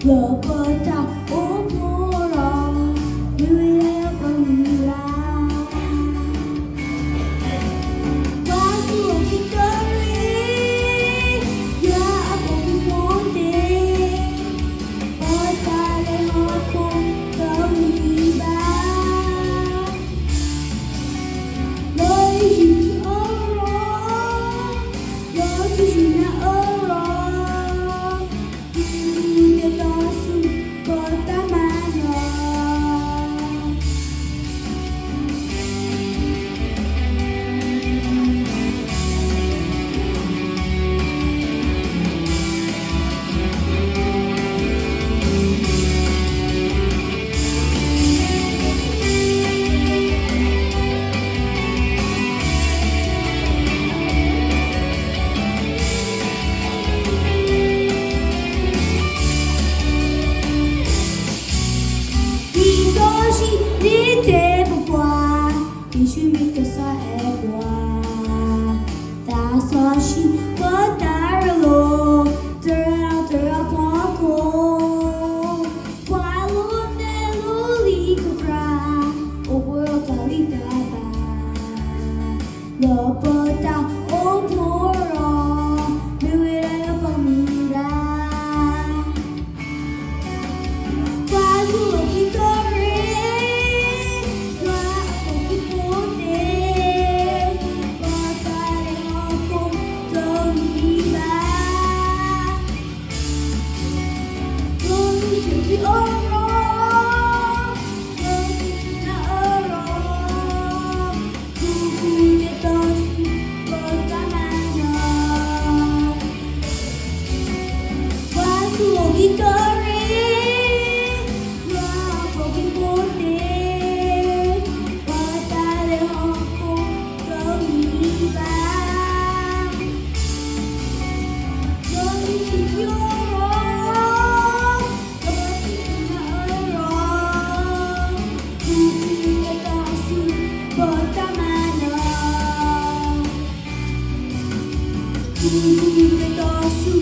Lopota umurong wilayah pemula. Waktu victory, ya aku putih. Otale aku kau tiba. Loi sini orang, loi sini orang. Dia tasu kota mana? Lopota umurong wilayah pemula. Waktu victory, ya aku putih. Otale aku kau tiba. Loi sini orang, loi sini orang. Kukunya tasu kota mana? Waktu victory, ya aku putih. Otale aku kau tiba. Loi sini orang, loi sini orang. Kukunya tasu kota mana? Kukunya tasu